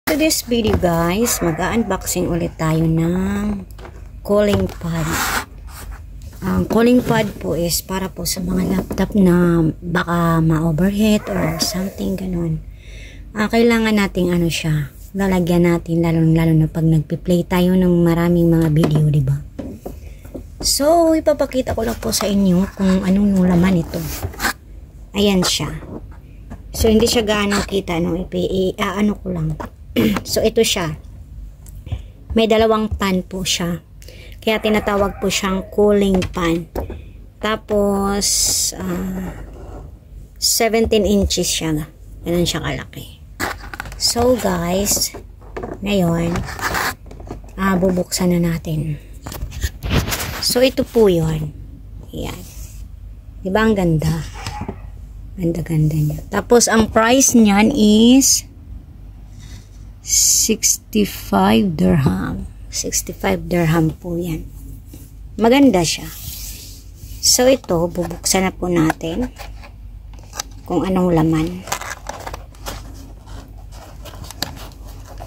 To this video guys, mag-unboxing ulit tayo ng cooling pad. Ang cooling pad po is para po sa mga laptop na baka ma-overheat or something ganun. Kailangan nating ano siya, lalagyan natin lalo na pag nagpi-play tayo ng maraming mga video, di ba? So, ipapakita ko lang po sa inyo kung anong yung laman ito. Ayan siya. So, hindi siya gaano kita, no? Ano ko lang. So, ito siya. May dalawang pan po siya. Kaya tinatawag po siyang cooling pan. Tapos, 17 inches siya. Ganun siya kalaki. So, guys, ngayon, bubuksan na natin. So, ito po yun. Ayan. Diba ang ganda? Ganda-ganda niya. Tapos, ang price niyan is 65 dirham. 65 dirham po yan. Maganda siya. So, ito, bubuksan na po natin kung anong laman.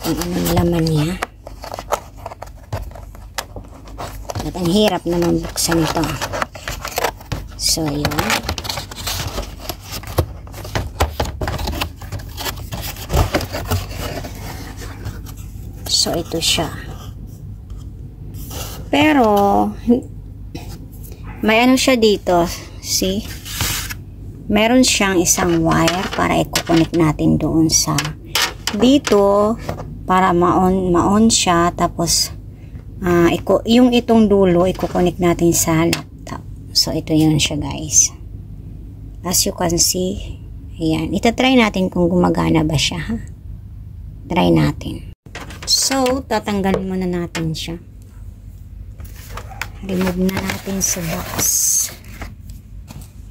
Kung anong laman niya. At ang hirap naman buksan ito. So, yun. So, ito siya. Pero, may ano siya dito. See? Meron siyang isang wire para i-connect natin doon sa dito para ma-on siya. Tapos, yung itong dulo, i-connect natin sa laptop. So, ito yun siya guys. As you can see, ayan. Itatry natin kung gumagana ba siya. Ha? Try natin. So, tatanggalin muna natin siya. Remove na natin sa box.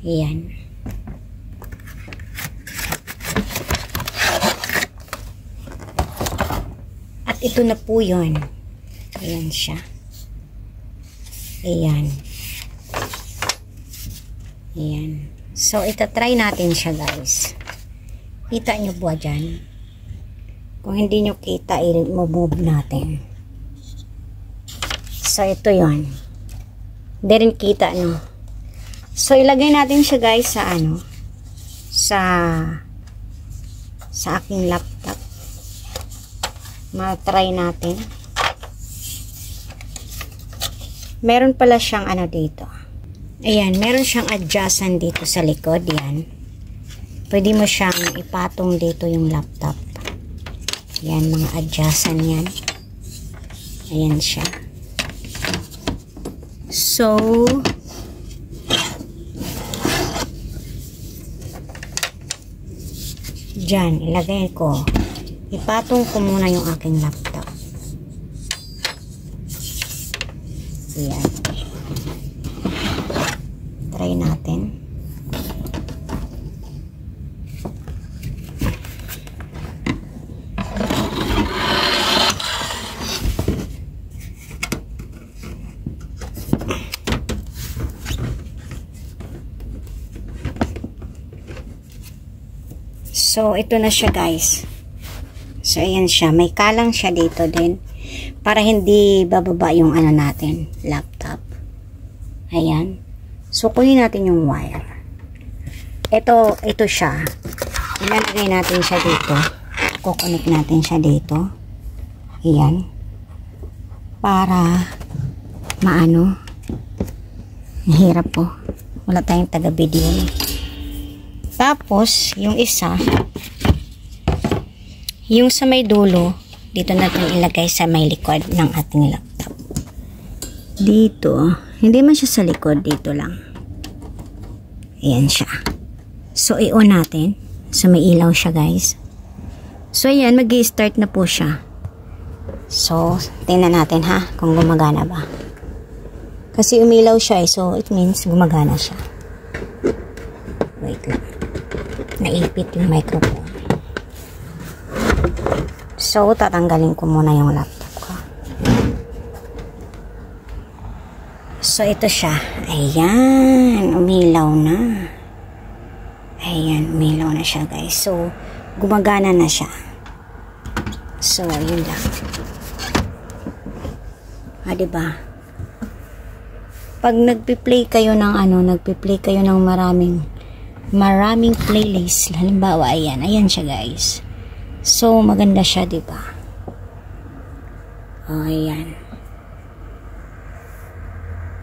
Ayan. At ito na po yun. Ayan siya. Ayan. Ayan. So, itatry natin siya guys. Kita nyo ba dyan? Kung hindi nyo kita, i-remove natin. So, ito yon. Hindi rin kita, no? So, ilagay natin siya, guys, sa ano? Sa aking laptop. Ma-try natin. Meron pala siyang ano dito. Ayan, meron siyang adjustment dito sa likod. Yan. Pwede mo siyang ipatong dito yung laptop. Yan, mga adjustment yan. Ayan siya. So, dyan, ilagay ko. Ipatong ko muna yung aking laptop. Ayan. Try natin. So, ito na siya guys. So, ayan siya. May kalang siya dito din. Para hindi bababa yung ano natin, laptop. Ayan. So, kunin natin yung wire. Ito siya. Ilalagay natin siya dito. Kukunik natin siya dito. Ayan. Para maano. Hirap po. Wala tayong taga-video. Tapos, yung isa, yung sa may dulo, dito natin ilagay sa may likod ng ating laptop. Dito, hindi man siya sa likod, dito lang. Ayan siya. So, i-on natin. So, may ilaw siya, guys. So, ayan, mag-i-start na po siya. So, tingnan natin ha, kung gumagana ba. Kasi umilaw siya so it means gumagana siya. Wait lang. Naipit yung microphone. So, tatanggalin ko muna yung laptop ko. So, ito siya. Ayan. Umilaw na. Ayan. Umilaw na siya, guys. So, gumagana na siya. So, yun lang. Diba? Pag nagpi-play kayo ng maraming playlist, halimbawa, ayan siya guys. So, maganda siya, diba? Ayan.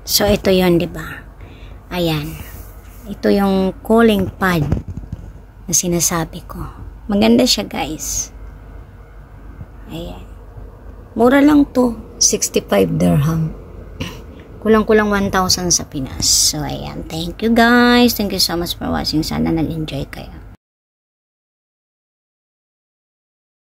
So, ito yon, diba? Ayan. Ito yung calling pad na sinasabi ko. Maganda siya, guys. Ayan. Mura lang to. 65 dirham. Kulang-kulang 1,000 sa Pinas. So, ayan. Thank you, guys. Thank you so much for watching. Sana nag-enjoy kayo.